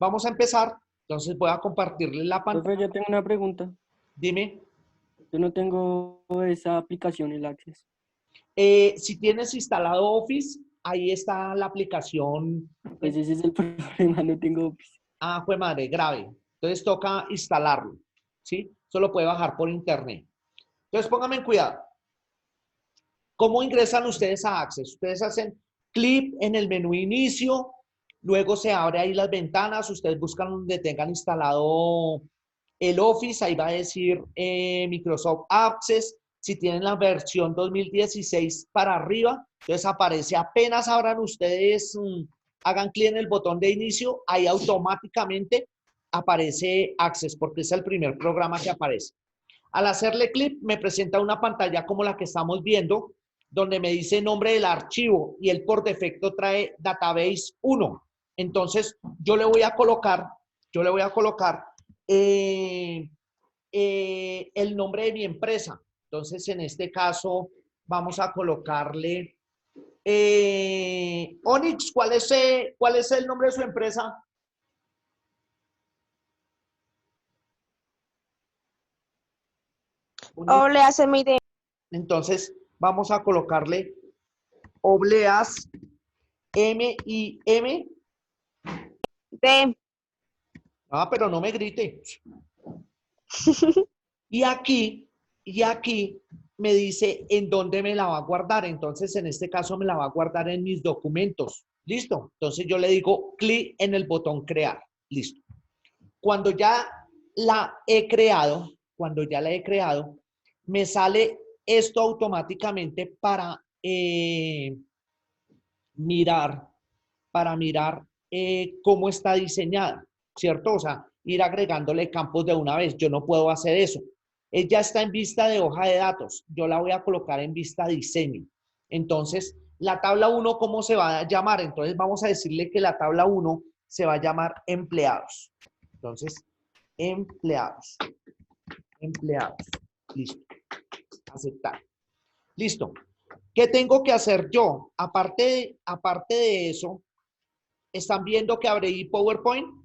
vamos a empezar. Entonces voy a compartirle la Profe, pantalla. yo tengo una pregunta. Dime, Yo no tengo esa aplicación, el Access. si tienes instalado Office, ahí está la aplicación. Pues ese es el problema, no tengo Office. Ah, fue madre, grave. Entonces toca instalarlo, ¿sí? Solo puede bajar por internet. Entonces pónganme en cuidado. ¿Cómo ingresan ustedes a Access? Ustedes hacen clic en el menú inicio, luego se abre ahí las ventanas, ustedes buscan donde tengan instalado el Office, ahí va a decir Microsoft Access. Si tienen la versión 2016 para arriba, entonces aparece apenas abran ustedes, hagan clic en el botón de inicio, ahí automáticamente aparece Access, porque es el primer programa que aparece. Al hacerle clic, me presenta una pantalla como la que estamos viendo, donde me dice nombre del archivo y él por defecto trae Database 1. Entonces, yo le voy a colocar el nombre de mi empresa. Entonces, en este caso, vamos a colocarle Onyx. ¿Cuál es el nombre de su empresa? Obleas MID. Entonces, vamos a colocarle Obleas M-I-M. D. Ah, pero no me grite. Y aquí me dice en dónde me la va a guardar. Entonces, en este caso me la va a guardar en mis documentos. ¿Listo? Entonces yo le digo clic en el botón crear. Listo. Cuando ya la he creado, me sale esto automáticamente mirar, cómo está diseñada, ¿cierto? O sea, ir agregándole campos de una vez. Yo no puedo hacer eso. Ella está en vista de hoja de datos. Yo la voy a colocar en vista diseño. Entonces, la tabla 1, ¿cómo se va a llamar? Entonces, vamos a decirle que la tabla 1 se va a llamar empleados. Entonces, empleados. Listo. Aceptar. Listo. ¿Qué tengo que hacer yo? Aparte de eso, ¿están viendo que abrí PowerPoint?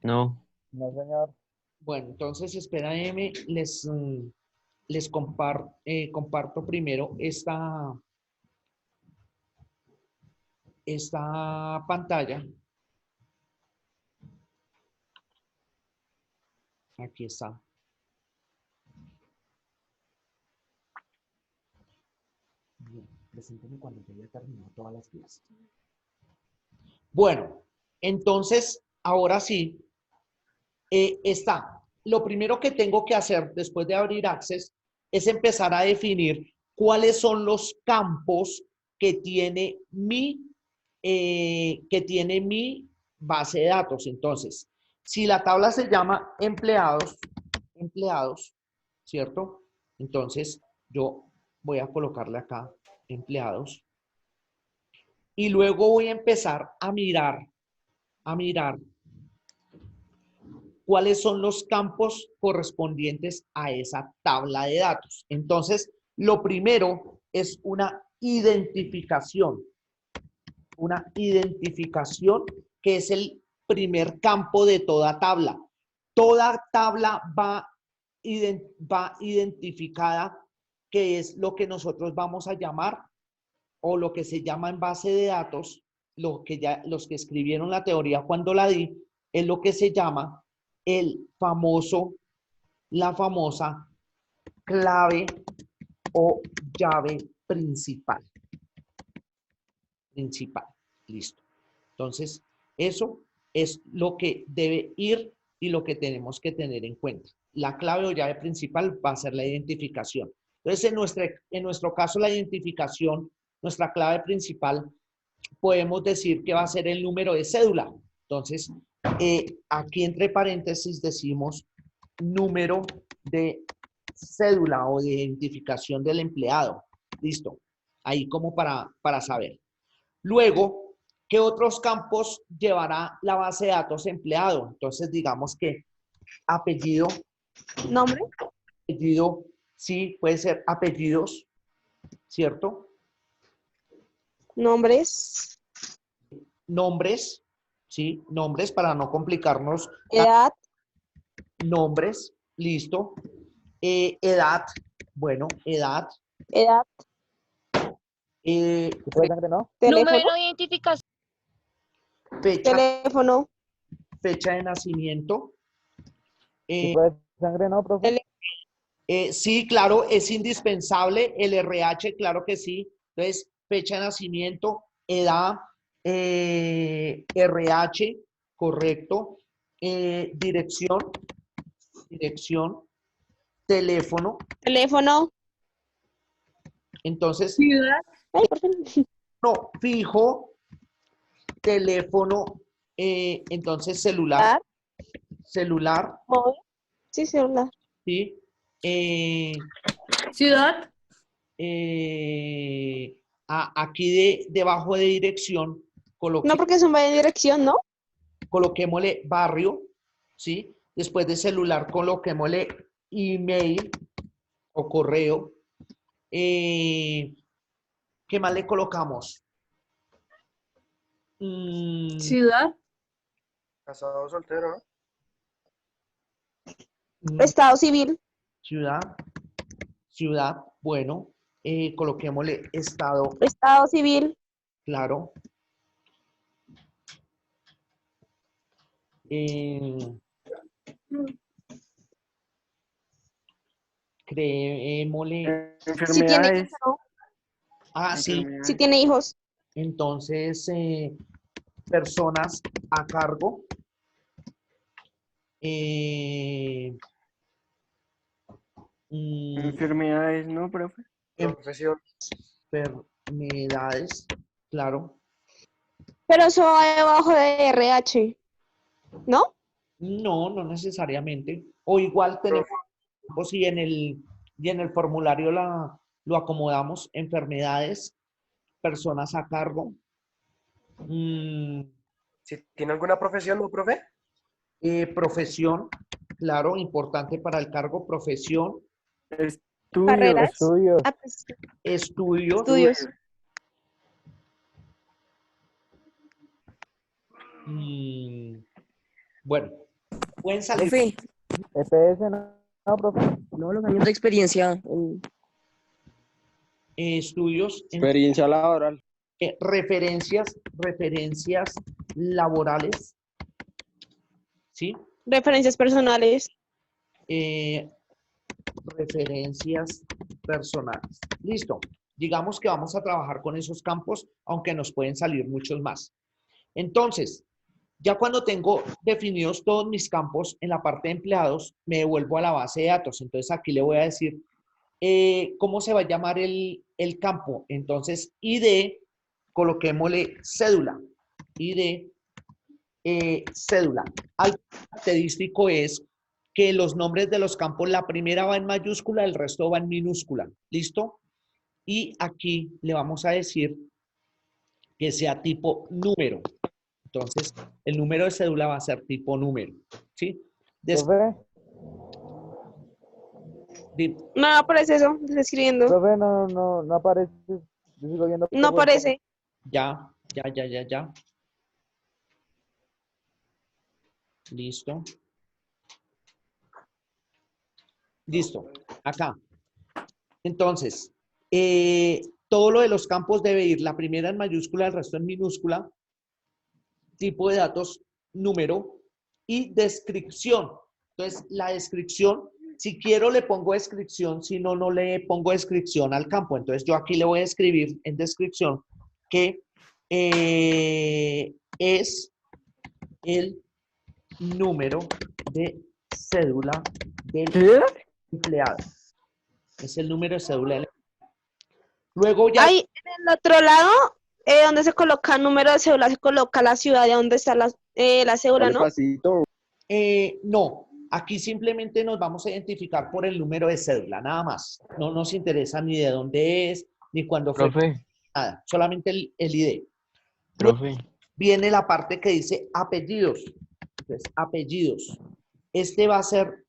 No. No, señor. Bueno, entonces espérame, les comparto primero esta pantalla. Aquí está. Bien, presénteme cuando ya haya terminado todas las clases. Bueno, entonces, ahora sí, está. Lo primero que tengo que hacer después de abrir Access es empezar a definir cuáles son los campos que tiene mi base de datos. Entonces, si la tabla se llama empleados, ¿cierto? Entonces, yo voy a colocarle acá empleados y luego voy a empezar a mirar cuáles son los campos correspondientes a esa tabla de datos. Entonces, lo primero es una identificación que es el primer campo de toda tabla. Toda tabla va identificada, que es lo que nosotros vamos a llamar, o lo que se llama en base de datos, los que escribieron la teoría cuando la di, es lo que se llama la famosa clave o llave principal. Listo. Entonces, eso es lo que debe ir y lo que tenemos que tener en cuenta. La clave o llave principal va a ser la identificación. Entonces, en nuestro caso, la identificación, nuestra clave principal, podemos decir que va a ser el número de cédula. Entonces, aquí entre paréntesis decimos número de cédula o de identificación del empleado. Listo. Ahí como para saber. Luego, ¿qué otros campos llevará la base de datos empleado? Entonces, digamos que apellido. ¿Nombre? Apellido, sí, puede ser apellidos. ¿cierto? Nombres, Nombres, ¿sí? Nombres para no complicarnos. edad, Nombres, listo. Edad, bueno, edad. edad, ¿Tipo de sangre no? teléfono, Número de identificación. Fecha, teléfono, fecha de nacimiento. ¿Tipo de sangre no, profe? Sí, claro, es indispensable el RH, claro que sí. Entonces, fecha de nacimiento, edad, RH, correcto. Dirección, teléfono. teléfono. Entonces, Ciudad. Ay, por fin. no, fijo, teléfono, entonces celular, celular, Móvil. Sí, celular. ¿sí? Eh, Ciudad. Aquí debajo de dirección, No, porque es un vaya dirección, ¿no? coloquémosle barrio, ¿sí? Después de celular, coloquémosle email o correo. ¿Qué más le colocamos? Ciudad. Casado o soltero, ¿no? Estado civil, Ciudad, bueno. Coloquémosle estado, estado civil, claro. Creémosle. si tiene Enfermedades. hijos, ¿no? Sí. Si Enfermedades. tiene hijos, Entonces, personas a cargo. Enfermedades, ¿no, profe? Profesión. Enfermedades, claro. pero eso va debajo de RH, ¿no? No, no necesariamente. O igual tenemos, pues, y en el formulario lo acomodamos, enfermedades, personas a cargo. Si tiene alguna profesión, ¿no, profe? Profesión, claro, importante para el cargo, profesión, Estudios. Carreras. Estudios. Ah, pues, estudios. estudios. Bueno, pueden salir Profe, EPS no, profe. no, los años de experiencia. estudios, Experiencia laboral. referencias laborales, ¿sí? Referencias personales. Referencias personales. Listo. Digamos que vamos a trabajar con esos campos, aunque nos pueden salir muchos más. Entonces, ya cuando tengo definidos todos mis campos en la parte de empleados, me devuelvo a la base de datos. Entonces, aquí le voy a decir cómo se va a llamar el campo. Entonces, ID, coloquémosle cédula. ID, cédula. Algo característico es que los nombres de los campos, la primera va en mayúscula, el resto va en minúscula. ¿Listo? Y aquí le vamos a decir que sea tipo número. Entonces, el número de cédula va a ser tipo número. ¿Sí? Profe, No aparece eso, estoy escribiendo. profe, no aparece. Yo sigo viendo. No aparece. Ya. Listo. Listo. Acá. Entonces, todo lo de los campos debe ir, la primera en mayúscula, el resto en minúscula, tipo de datos, número y descripción. Entonces, la descripción, si quiero le pongo descripción, si no, no le pongo descripción al campo. Entonces, yo aquí le voy a escribir en descripción que es el número de cédula del ¿Qué? empleado. Es el número de cédula del empleado. Luego ya... Ahí en el otro lado, donde se coloca el número de cédula, se coloca la ciudad de donde está la cédula, Dale ¿no? pasito. No, aquí simplemente nos vamos a identificar por el número de cédula, nada más. No nos interesa ni de dónde es, ni cuándo fue, Profe, nada, solamente el ID. profe, Viene la parte que dice apellidos. Entonces, apellidos. Este va a ser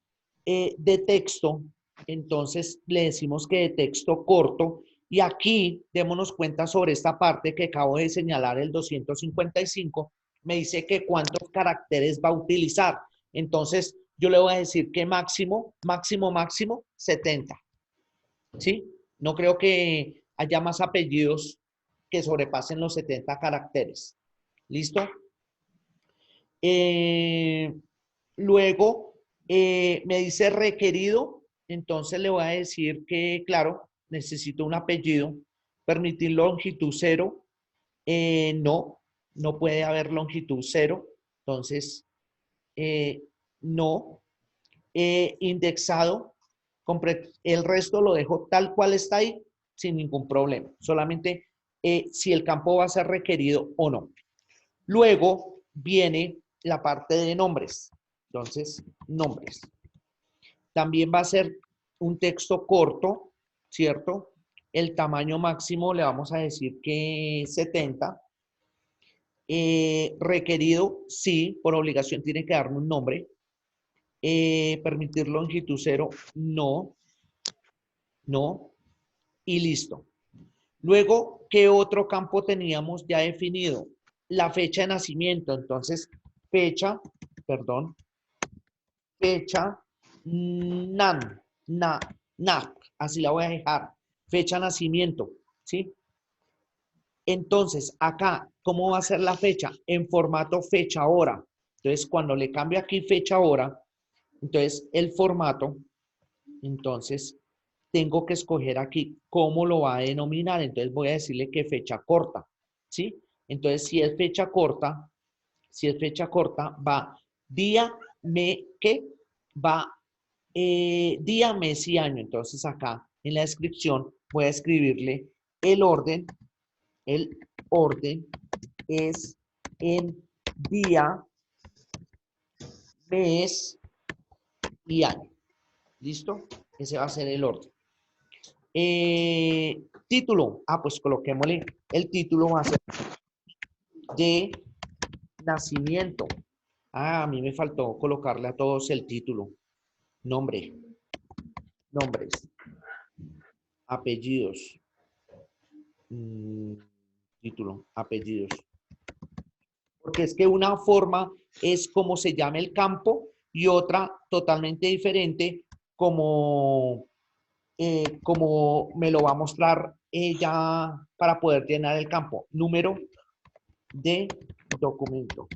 de texto, entonces le decimos que de texto corto, Y aquí, démonos cuenta sobre esta parte que acabo de señalar, el 255, me dice que cuántos caracteres va a utilizar. Entonces, yo le voy a decir que máximo, 70. ¿Sí? No creo que haya más apellidos que sobrepasen los 70 caracteres. ¿Listo? Luego, me dice requerido, entonces le voy a decir que, claro, necesito un apellido, permitir longitud 0, no puede haber longitud 0, entonces, no. Indexado, el resto lo dejo tal cual está ahí, sin ningún problema, solamente si el campo va a ser requerido o no. Luego viene la parte de nombres. Entonces, nombres. También va a ser un texto corto, ¿cierto? El tamaño máximo le vamos a decir que 70. Requerido, sí, por obligación tiene que darme un nombre. Permitir longitud 0, no. No. Y listo. Luego, ¿qué otro campo teníamos ya definido? La fecha de nacimiento. Entonces, fecha, así la voy a dejar. Fecha de nacimiento, ¿sí? Entonces, acá, ¿cómo va a ser la fecha? En formato fecha-hora. Entonces, cuando le cambio aquí fecha-hora, entonces el formato, entonces tengo que escoger aquí cómo lo va a denominar. Entonces voy a decirle que fecha corta, ¿sí? Entonces, si es fecha corta, va día, día, mes y año. Entonces acá en la descripción voy a escribirle el orden es en día, mes y año. ¿Listo? Ese va a ser el orden. Título. Pues coloquémosle el título va a ser de nacimiento. A mí me faltó colocarle a todos el título. Nombres, apellidos, título, apellidos. Porque es que una forma es como se llama el campo y otra totalmente diferente como me lo va a mostrar ella para poder llenar el campo. Número de documento.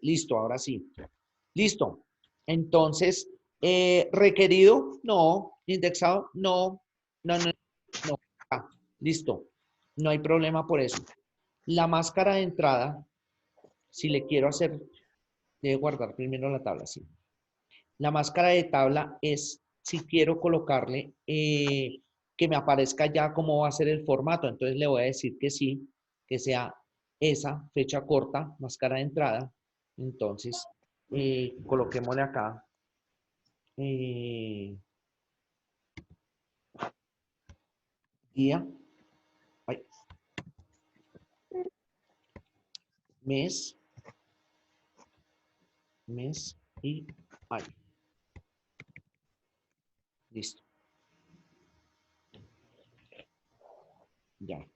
Listo, ahora sí. Listo. Entonces, requerido, no. Indexado, no. No. Listo. No hay problema por eso. La máscara de entrada, si le quiero hacer, debe guardar primero la tabla, sí. La máscara de tabla es si quiero colocarle que me aparezca ya cómo va a ser el formato. Entonces le voy a decir que sí, que sea esa fecha corta, máscara de entrada. Entonces, coloquémosle acá. Día. Mes y año. Listo. Ya.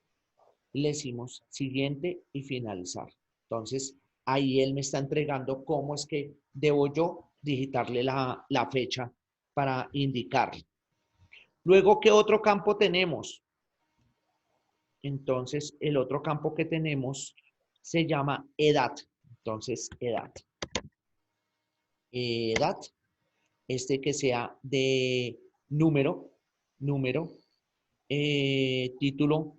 Le decimos siguiente y finalizar. Entonces, ahí él me está entregando cómo es que debo yo digitarle la fecha para indicarle. Luego, ¿qué otro campo tenemos? Entonces, el otro campo que tenemos se llama edad. Entonces, edad. Edad. Este que sea de número, título,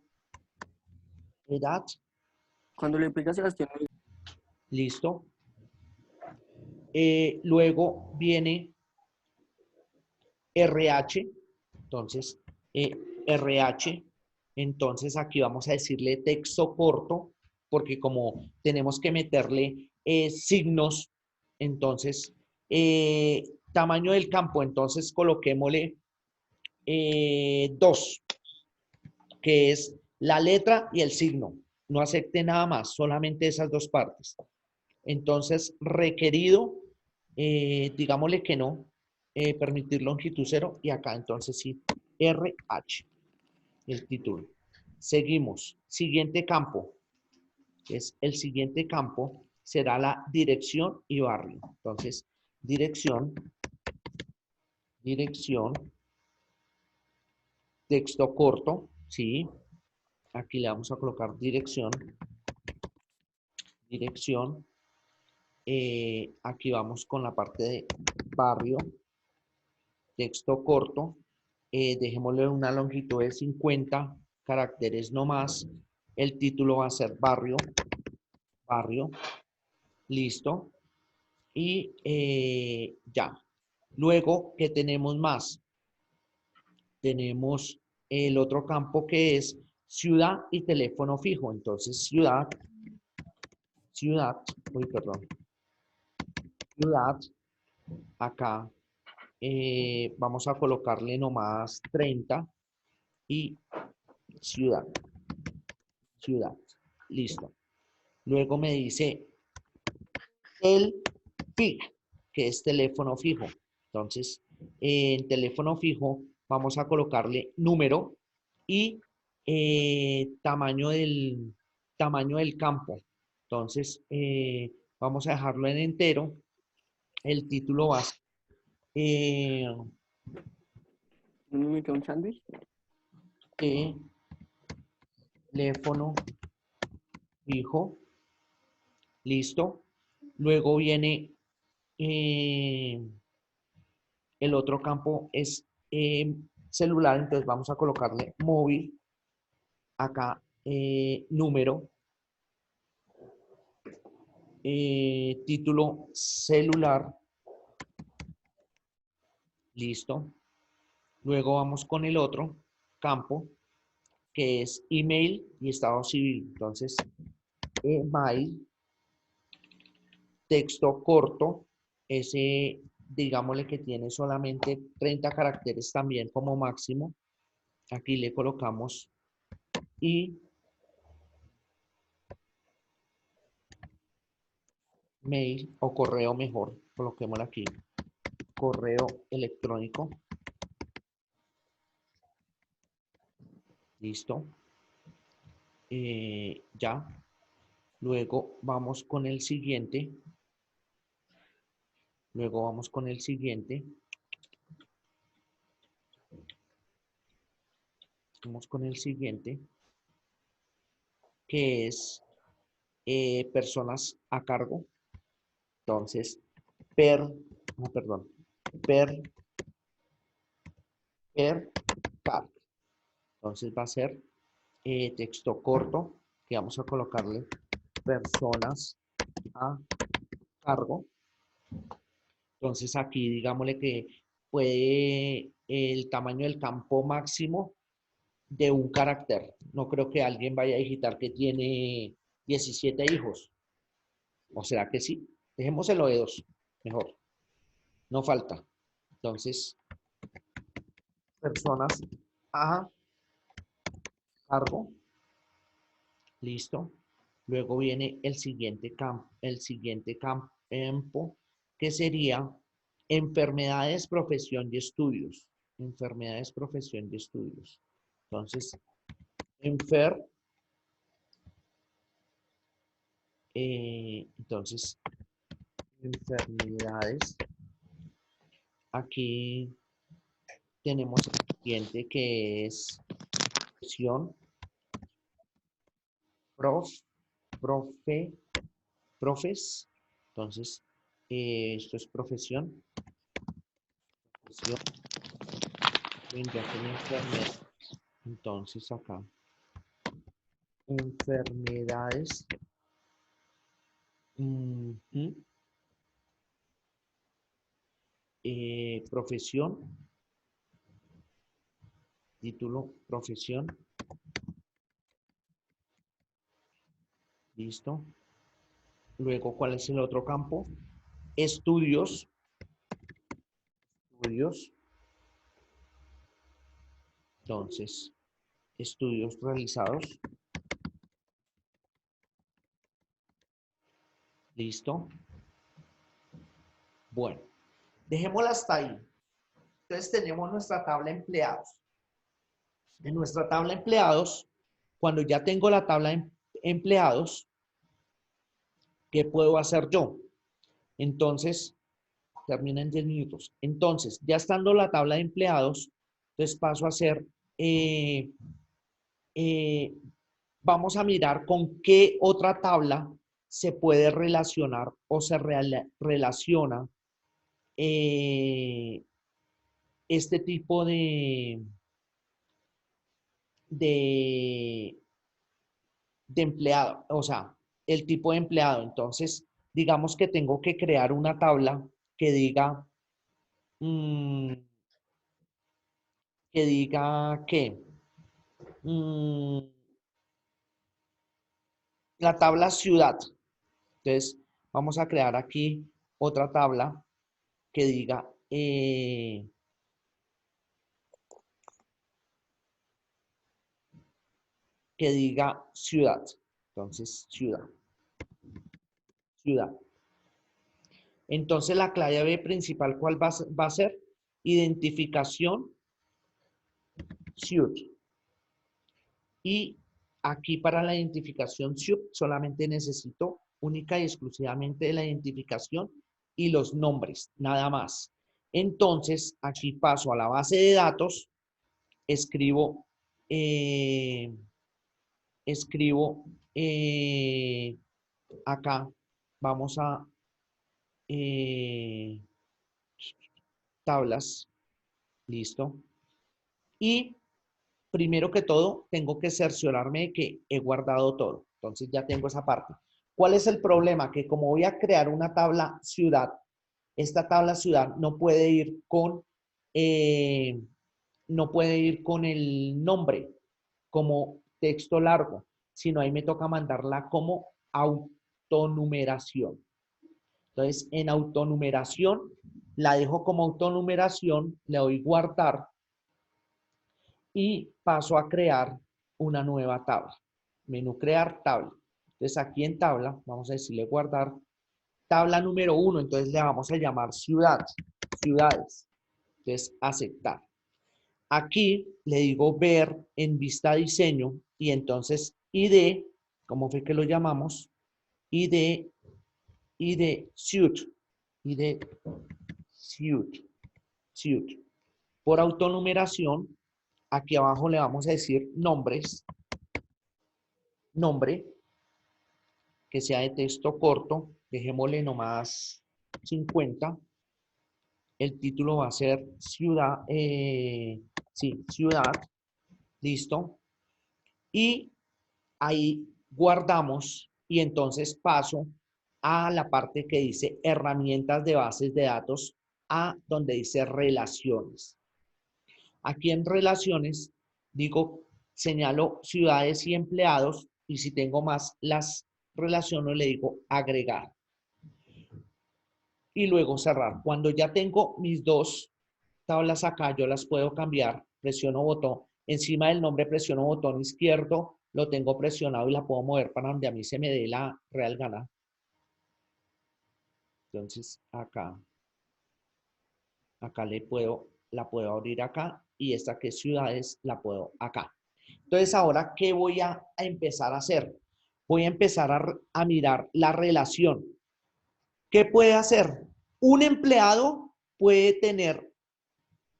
edad. Cuando le pega Sebastián, Listo. Luego viene RH. Entonces, RH. Entonces, aquí vamos a decirle texto corto, porque como tenemos que meterle signos, entonces, tamaño del campo, entonces coloquémosle 2, que es la letra y el signo. No acepte nada más, solamente esas dos partes. Entonces, requerido, digámosle que no, permitir longitud 0 y acá entonces sí, RH. el título. Seguimos. Siguiente campo. El siguiente campo será la dirección y barrio. Entonces, dirección, texto corto, ¿sí? Aquí le vamos a colocar dirección. Aquí vamos con la parte de barrio, texto corto. Dejémosle una longitud de 50 caracteres no más. El título va a ser barrio. Listo. Y ya. Luego, ¿qué tenemos más? Tenemos el otro campo que es ciudad y teléfono fijo. Entonces, ciudad, acá vamos a colocarle nomás 30 y ciudad, listo. Luego me dice el FIJ, que es teléfono fijo. Entonces, en teléfono fijo vamos a colocarle número y tamaño del campo. Entonces, vamos a dejarlo en entero. El título va a ser ¿No me metió un sándwich? teléfono fijo. Listo. Luego viene el otro campo es celular, entonces vamos a colocarle móvil. Acá número. Título celular. Listo. Luego vamos con el otro campo que es email y estado civil. Entonces, email, texto corto, ese digámosle que tiene solamente 30 caracteres también como máximo. Aquí le colocamos y mail o correo mejor, coloquémoslo aquí, correo electrónico. Listo. Ya. Luego vamos con el siguiente. Vamos con el siguiente, que es personas a cargo. Entonces, per cargo. Entonces va a ser texto corto, que vamos a colocarle personas a cargo. Entonces aquí digámosle que puede el tamaño del campo máximo de un carácter. No creo que alguien vaya a digitar que tiene 17 hijos. ¿O será que sí? Dejémoselo de 2, mejor. No falta. Entonces, personas a cargo. Listo. Luego viene el siguiente campo, que sería enfermedades, profesión y estudios. Enfermedades, profesión y estudios. Entonces, enfermedades. Aquí tenemos el siguiente que es profesión, profes. Entonces, esto es profesión. Enfermedades. Entonces, acá. Enfermedades. Profesión. Título, profesión. Listo. Luego, ¿cuál es el otro campo? Estudios. Entonces, estudios realizados. Listo. Bueno, dejémosla hasta ahí. Entonces tenemos nuestra tabla de empleados. En nuestra tabla de empleados, cuando ya tengo la tabla de empleados, ¿qué puedo hacer yo? Entonces, termina en 10 minutos. Entonces, ya estando la tabla de empleados, entonces paso a hacer, vamos a mirar con qué otra tabla se puede relacionar o se relaciona este tipo de, de empleado, o sea, el tipo de empleado. Entonces, digamos que tengo que crear una tabla que diga, mm, que mm, la tabla ciudad. Entonces, vamos a crear aquí otra tabla que diga ciudad. Entonces, ciudad. Entonces, la clave principal, ¿cuál va a ser? Identificación, ciudad. Y aquí para la identificación ciudad solamente necesito única y exclusivamente la identificación y los nombres, nada más. Entonces, aquí paso a la base de datos, escribo, acá, vamos a tablas, listo. Y primero que todo, tengo que cerciorarme de que he guardado todo. Entonces ya tengo esa parte. ¿Cuál es el problema? Que como voy a crear una tabla ciudad, esta tabla ciudad no puede ir con el nombre como texto largo, sino ahí me toca mandarla como autonumeración. Entonces, en autonumeración, la dejo como autonumeración, le doy guardar y paso a crear una nueva tabla. Menú crear tabla. Entonces, aquí en tabla, vamos a decirle guardar tabla número 1. Entonces, le vamos a llamar ciudad, ciudades. Entonces, aceptar. Aquí le digo ver en vista diseño y entonces ID, ¿cómo fue que lo llamamos? ID suite, ID suite. Por autonumeración, aquí abajo le vamos a decir nombres, nombre, que sea de texto corto, dejémosle nomás 50. El título va a ser ciudad, ciudad, listo. Y ahí guardamos y entonces paso a la parte que dice herramientas de bases de datos, a donde dice relaciones. Aquí en relaciones digo, señalo ciudades y empleados y si tengo más las relaciono le digo agregar. Y luego cerrar. Cuando ya tengo mis dos tablas acá, yo las puedo cambiar, presiono botón, encima del nombre presiono botón izquierdo, lo tengo presionado y la puedo mover para donde a mí se me dé la real gana. Entonces, acá la puedo abrir acá y esta que es ciudades la puedo acá. Entonces, ahora, ¿qué voy a empezar a hacer? Voy a empezar a mirar la relación. ¿Qué puede hacer? Un empleado puede tener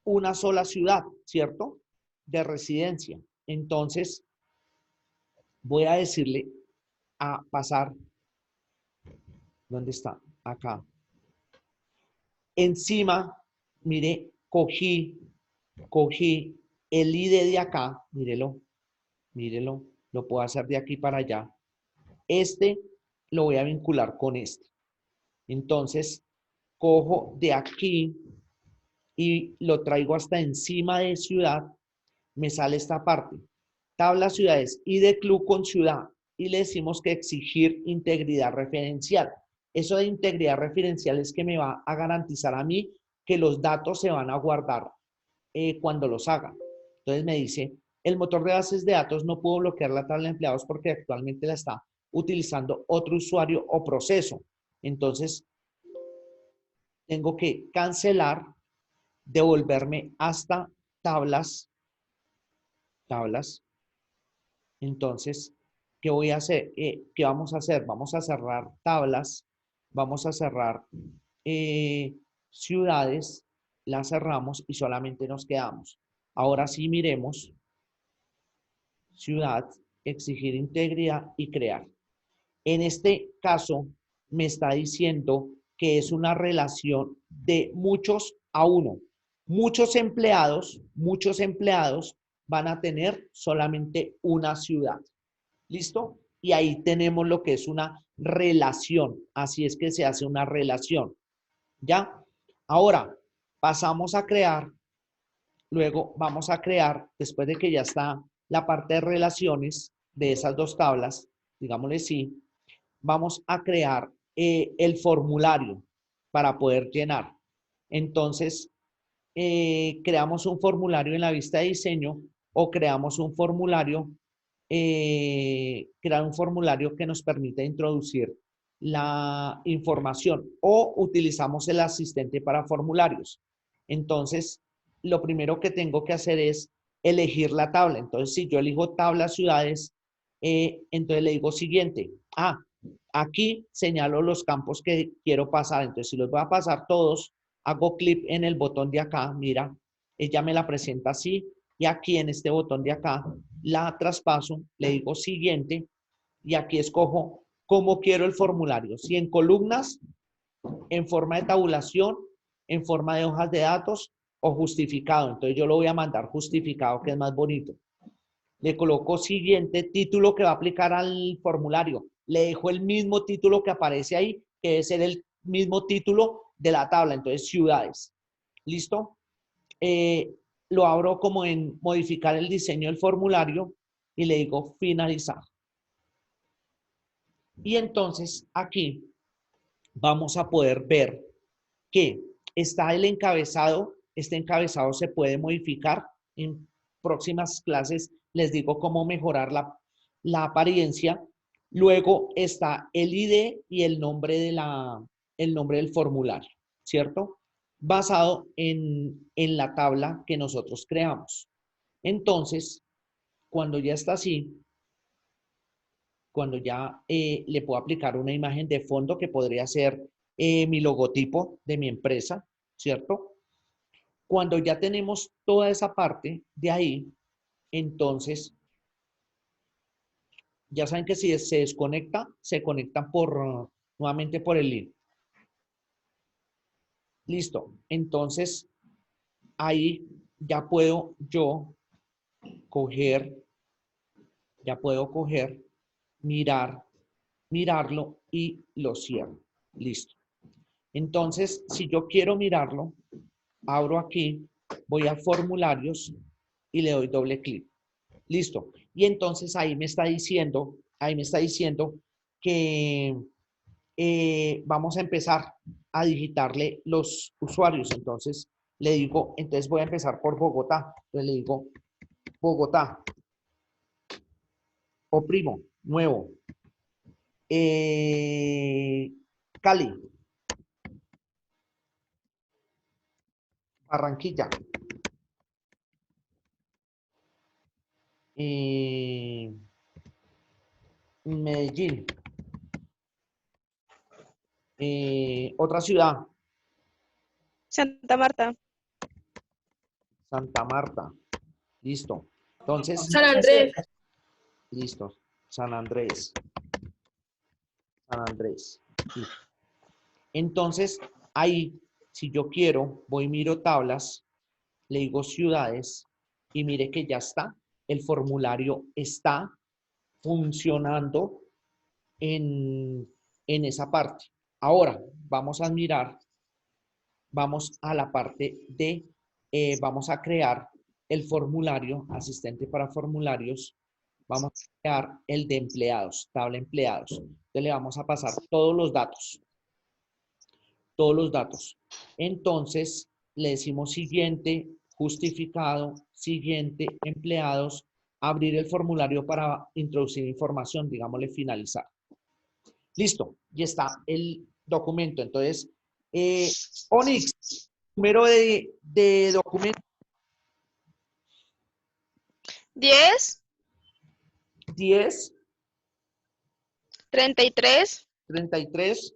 una sola ciudad, ¿cierto? De residencia. Entonces, voy a decirle a pasar, ¿dónde está? Acá. Encima, mire, cogí el ID de acá, mírelo, lo puedo hacer de aquí para allá. Este lo voy a vincular con este. Entonces, cojo de aquí y lo traigo hasta encima de ciudad, me sale esta parte. Tabla ciudades, ID club con ciudad. Y le decimos que exigir integridad referencial. Eso de integridad referencial es que me va a garantizar a mí que los datos se van a guardar cuando los haga. Entonces me dice, el motor de bases de datos no pudo bloquear la tabla de empleados porque actualmente la está utilizando otro usuario o proceso. Entonces, tengo que cancelar, devolverme hasta tablas tablas. Entonces, ¿qué voy a hacer? ¿Qué vamos a hacer? Vamos a cerrar tablas, vamos a cerrar ciudades, las cerramos y solamente nos quedamos. Ahora sí miremos ciudad, exigir integridad y crear. En este caso, me está diciendo que es una relación de muchos a uno. Muchos empleados van a tener solamente una ciudad. ¿Listo? Y ahí tenemos lo que es una relación. Así es que se hace una relación. ¿Ya? Ahora, pasamos a crear. Luego vamos a crear, después de que ya está la parte de relaciones de esas dos tablas, digámosle sí, vamos a crear el formulario para poder llenar. Entonces, creamos un formulario en la vista de diseño o creamos un formulario, crear un formulario que nos permite introducir la información o utilizamos el asistente para formularios. Entonces, lo primero que tengo que hacer es elegir la tabla. Entonces, si yo elijo tabla ciudades, entonces le digo siguiente. Aquí señalo los campos que quiero pasar. Entonces, si los voy a pasar todos, hago clic en el botón de acá. Mira, ella me la presenta así. Y aquí en este botón de acá, la traspaso, le digo siguiente. Y aquí escojo cómo quiero el formulario. Si en columnas, en forma de tabulación, en forma de hojas de datos o justificado. Entonces, yo lo voy a mandar justificado, que es más bonito. Le coloco siguiente, título que va a aplicar al formulario. Le dejo el mismo título que aparece ahí, que debe ser el mismo título de la tabla. Entonces, ciudades. ¿Listo? Lo abro como en modificar el diseño del formulario y le digo finalizar. Y entonces aquí vamos a poder ver que está el encabezado. Este encabezado se puede modificar. En próximas clases les digo cómo mejorar la apariencia. Luego está el ID y el nombre del formulario, ¿cierto? Basado en la tabla que nosotros creamos. Entonces, cuando ya está así, cuando ya le puedo aplicar una imagen de fondo que podría ser mi logotipo de mi empresa, ¿cierto? Cuando ya tenemos toda esa parte de ahí, entonces, ya saben que si se desconecta, se conectan nuevamente por el link. Listo. Entonces, ahí ya puedo yo coger, mirarlo y lo cierro. Listo. Entonces, si yo quiero mirarlo, abro aquí, voy a formularios y le doy doble clic. Listo. Y entonces ahí me está diciendo que vamos a empezar a digitarle los usuarios. Entonces le digo, entonces voy a empezar por Bogotá. Entonces le digo Bogotá. Oprimo, nuevo. Cali. Barranquilla. Medellín. Otra ciudad. Santa Marta. Santa Marta. Listo. Entonces. San Andrés. Listo. San Andrés. San Andrés. Listo. Entonces, ahí, si yo quiero, voy y miro tablas, le digo ciudades y mire que ya está. El formulario está funcionando en esa parte. Ahora, vamos a mirar, vamos a la parte de, vamos a crear el formulario, asistente para formularios, vamos a crear el de empleados, tabla empleados. Entonces le vamos a pasar todos los datos. Entonces, le decimos siguiente, justificado, siguiente, empleados, abrir el formulario para introducir información, digámosle finalizar. Listo, y está el documento. Entonces, Onyx, número de documento. 10, 10, 33, 33,